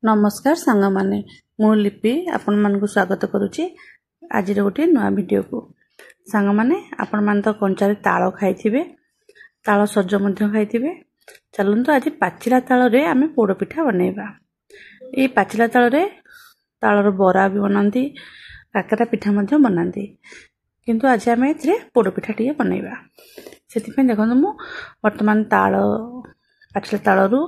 नमस्कार सांग माने मु लिपि आपण मान को स्वागत करुच्ची आज गोटे नुआ वीडियो को सांग माने आपण मान तो कंचारे ताल खाइथिबे ताल सज मध्य खाइथिबे चलंतु आज पाचिला ताल रे आमे पोड़ पिठा बनेबा। ए पाचिला ताल रे तालर बरा भी बनांती काकरा पिठा मध्य बनांती किंतु आज आमे एथिरे पोड़ पिठा टिके बनेबा। सेति पे देखंतु मु वर्तमान ताल पाचिला ताल रु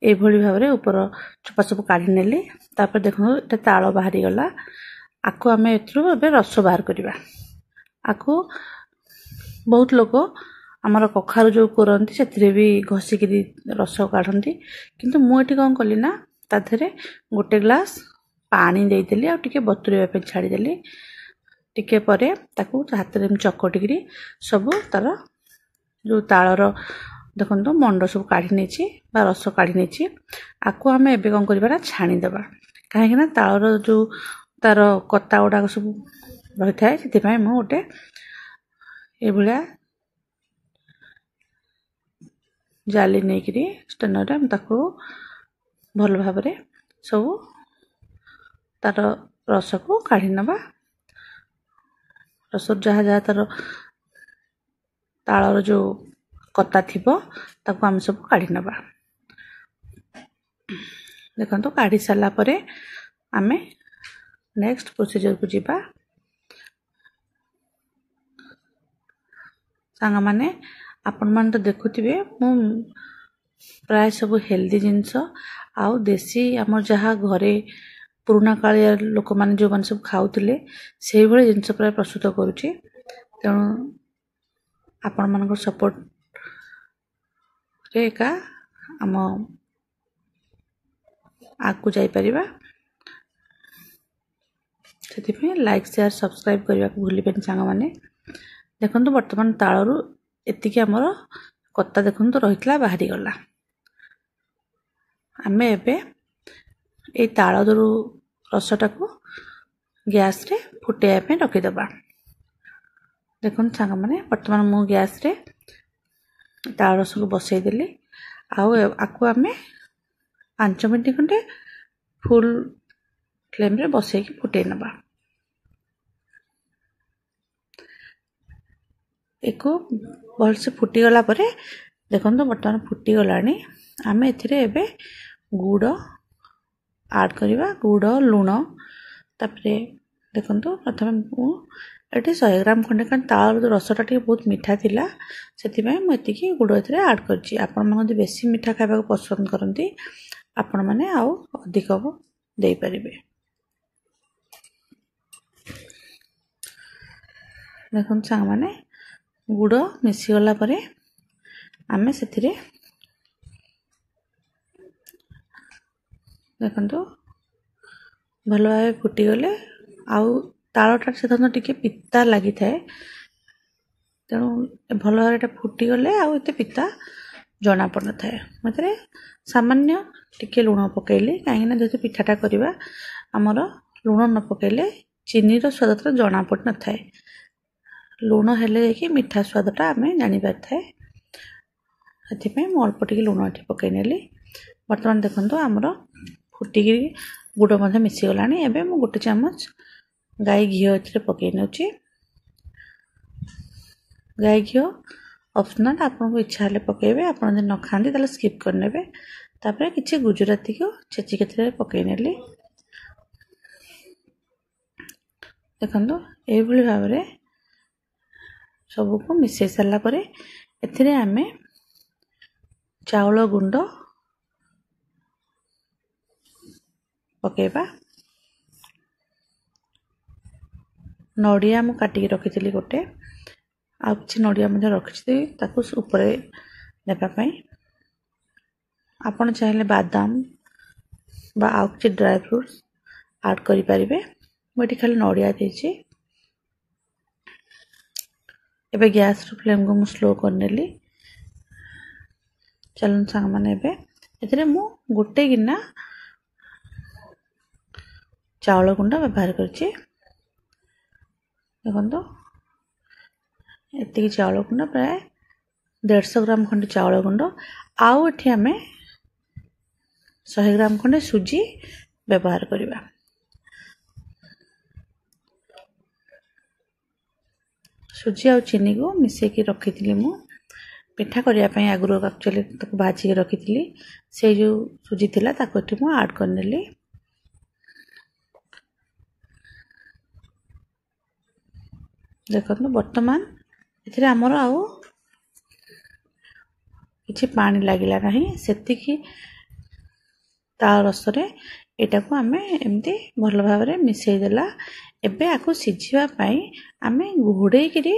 ए भली भाबरे ऊपर चोपा सब काढी नेली तापर देखो एटा ताल बाहरी गला आको आमे एथरु एबे रस बाहर करबा। आको बहुत लोक हमर कखारु जो करंती सेथिरे भी घसी के रस काढंती किंतु मु एठी कोन कली ना ताथरे गोटे ग्लास पानी देई देली आ टिके बतुरेबा पे छाडी देली टिके परे ताकू हाथ चकटिकी सब तार जो तालर देखो मंड सब काढ़ी नहीं रस काढ़ी नहीं आपको आम एवं कौन करवा छाणीदे कहीं तालर जो तार कता गुड़ाक सब रही है से गोटे ये जाली नहीं स्टेनर भल भाव सब तार रस को काढ़ी नवा रस जहाँ जहाँ तार तालर जो कता थिबो ताको हम सब काढ़ी नबा। देखंतु काढ़ी साला परे आमे नेक्स्ट प्रोसीजर को जीबा। सांग माने आपण मान तो देखुथिबे मु प्राय सब हेल्दी जिंस आउ देसी हमर जहा घरे पुराना कालिया लोक मान जो मान सब खाउथिले सेही भली जिंस प्राय प्रस्तुत करूची तेणु आपण मान को सपोर्ट रे का आम आगु जाई परिबा। सेति लाइक शेयर सब्सक्राइब करबा को भूली बेन सांग माने। देखंतु वर्तमान ताळरू एतिकी हमर कत्ता देखंतु रहितला बाहरी गला आमे एबे ए ताळरू रसटा को गैस रे फुटेया पे रखि दबा। देखंतु सांग माने वर्तमान मु गैस रे ताल रस को बसई देली आको आमे 5 मिनट खंडे फुल फ्लेम रे बसई की फुटे नबा। एको भल से फुटी गला परे देखंतु बर्तमान फुटी गलानी आमे एथिरे एबे गुड़ ऐड करिबा गुड़ लूण तापरे देखंतु प्रथम एटी 100 ग्राम खंडे कारण ताल रसटा टी बहुत मीठा थिला सेति पय म एतिकी गुड़ एथिरे ऐड करछि। आपण मन बेसी मीठा खाइबा को पसंद करंती आपण माने आउ अधिक देई परिबे। देखन सांग माने गुड़ मिसी गला परे आमे सेथिरे देखंतु भलो भाबे फुटी गले आउ तालटा से टिके पिता लगी थाए तेणु भल भाव फुटी गले आउ एते पिता जना पड़ थाए मते सामान्य टिके लूण पकेली कहीं जेहेतु पिठाटा करवा आमर लूण न पकेले चीनी स्वाद जना पड़ न थाए लूण हेले कि मीठा स्वादटा आम जानी पारि थाए से अल्प टिके लूण ये पकई नेली। बर्तमान देखंतु आमर फुटिकी गुड़ मध्य मिसी गलानी एबे मु गोटे चामच गाय घी एथिरे पकई नउची। गाय घी ऑप्शनल आपन को इच्छा हले पकेबे आपन जे न खांदी ताले स्किप कर नेबे। तापरे किछि गुजराती को छेची केथिरे पकई नेली। देखंतु ए भली भाबरे सब को मिसै साला परे एथिरे आमे चावल गुंड पकेबा। नड़िया मु काटिकी रखी गोटे आ कि नड़िया रखी ऊपर देवाई आपड़ चाहिए बादाम बा आउ कि ड्राई फ्रूट्स ऐड करें मुझे खाली नड़िया देछि। एबे गैस फ्लेम को मु स्लो कर नेली। चलन सांग माने एबे एथिरे मु गोटे गिना चावल गुंड व्यवहार करछि। देखो एति चावल गुंड प्राय 150 ग्राम खंड चावल गुंड आउ एठी आमे 100 ग्राम खंडे सुजी व्यवहार करवा। सुजी आ चीनी को मिसेकी रखी मु पिठा करने आगुरी एक्चुअली भाजिक रखी से जो सुजी थिला ताको मु ऐड करनेली। देखो बर्तमान एथिरे हमर आउ किछि पानी लागिला नहीं सेतिकी ताल रस रे एटा को आमे एमती भल भाव रे मिसई देला। एबे आको सिझिबा पई आमे घोड़े किरी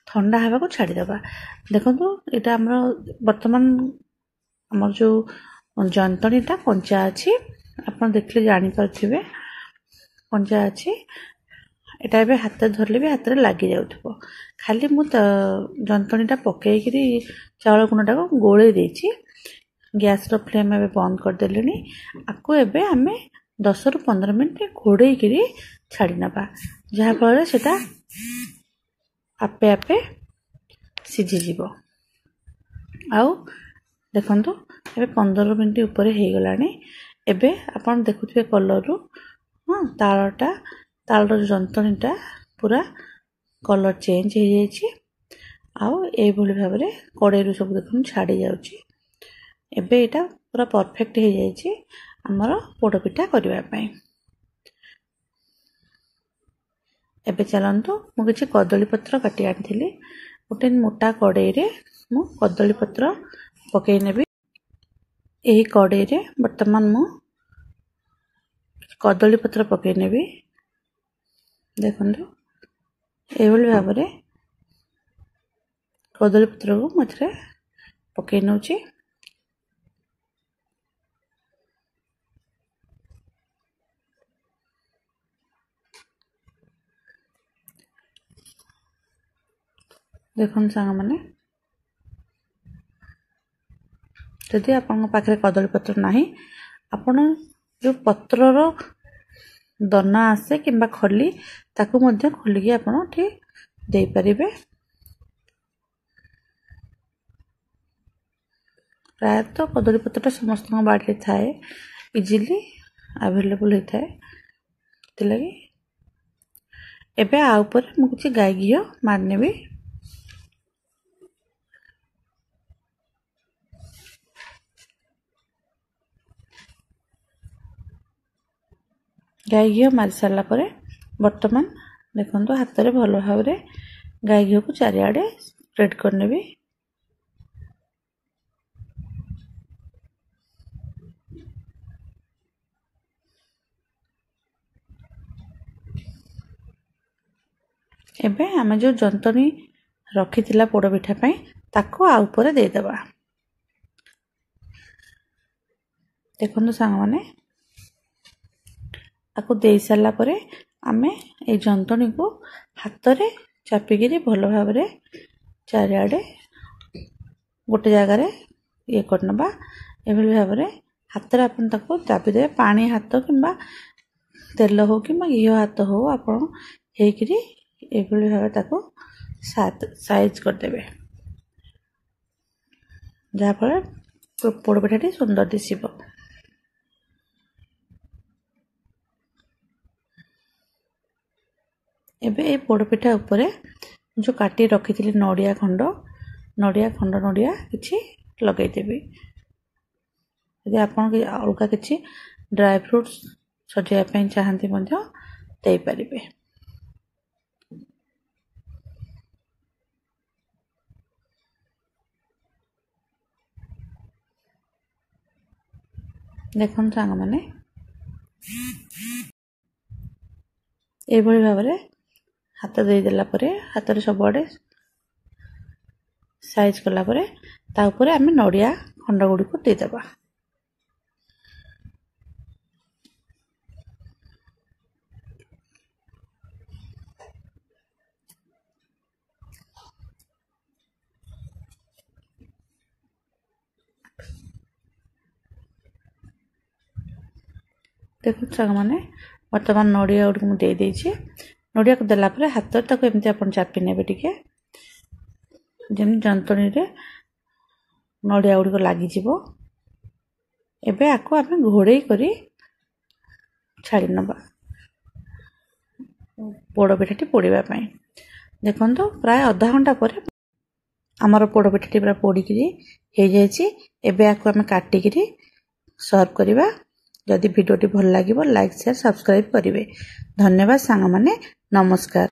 ठंडा हवा को छाड़ी दबा। देखंतु एटा हमर वर्तमान हमर जो जंतनीटा कंचा अछि आपण देखले जानि परथिबे कंचा अछि। एटा एबे हाथ धरले भी हाथ रे लागी जाउथबो। खाली मु जंतनीटा पकई किरी चावल गुणटा को गोळे देछि। गैस रो फ्लेम एबे बंद कर देलेनी। आको एबे हमें 10 रु 15 मिनिट घोड़े किरी छाड़ी नबा जहा फल सेटा आपे आपे सिझी जीवो। आउ देखंतु एबे 15 मिनिट ऊपर हे गलानी। एबे आपण देखुथिबे कलर रु तालर जंतनीटा पूरा कलर चेंज हो जाइए। आउ ए भली भाव रे कड़ाई रु सब देखुन छाड़ी जाउची। एबे एटा पूरा परफेक्ट हो जाइए हमर पोड़पिठा करबा पई। एबे चलंतु मु किछि कदली पत्र काटी आनिथिली। गोटे मोटा कड़ाई रे मु कदली पत्र पकई नेबी। एही कड़ाई रे वर्तमान मु कदली पत्र पकई नेबी। देखंतु एभली भाव रे कदली पत्र को मथरे पकई नउची। देखन सांग माने जदि आपन पाखरे कदली पत्र नाही आपण जो पत्रर दना आसे किंबा खली ताकू मध्य खोलिकी आपण ठीक दे परिबे। प्राय तो कदली पत्रटा समस्त बाड़ी थाए इजिली अवेलेबल होता है। लगी एबे आ ऊपर मु किछि गाय घियो मारनेबी। गाय घी मारी सारा पर वर्तमान देखो हाथ में भल भाव गाय घी को चारिआडे स्प्रेड करनेबी। एबे आमे जो जंतनी रखी थिला पोड़ पिठा पई ताको आ ऊपर दे देबा। देखो सांग माने आको दे सारा पर आमे ए जंतनी को हाथ रे चापिकी भल भाव चारिआडे गोटे जगार ये करनबा। एभली भाव हाथ रे आपन ताको चापी दे। पानी हाथ किंबा तेल हो किंबा घी हाथ हो आपन हेकरी एभली भाव ताको साइज कर देबे जहा फल पोड़ पिठाटी सुंदर दिसिबो। एबे ए पोड़ पिठा ऊपर जो काटी रखी थी नड़िया खंड नड़िया किछि लगे देबी। यदि आपन अलगा किछि ड्राई फ्रूट्स सजाया पई चाहंती मध्य दे परिबे। देखन सांग माने ए भली भाव हाथ दे देला परे हाथ रे सब आडे साइज कला परे ता ऊपर आमे नड़िया खंड गुडी को दे देबा। देखो सांग माने वर्तमान नड़िया गुडी मु दे देछि। नड़िया को देला परे हाथ ताको एमती अपन चापी नेबे टिके जेम जंतनी रे नड़िया गुडी को लागि जिवो। एबे आको आमे घोड़े करी छाड़ी नबा पोड़ पिठाटी पोड़ीबा पई। देखंतु प्राय आधा घंटा पर आमर पोड़ पिठाटी पूरा पोड़िकी हो जाइए। एबे आको आमे काटिकी सर्व करिबा। जदि वीडियोटी भल लागिबो लाइक शेयर सब्सक्राइब करिवे। धन्यवाद सांग माने, नमस्कार।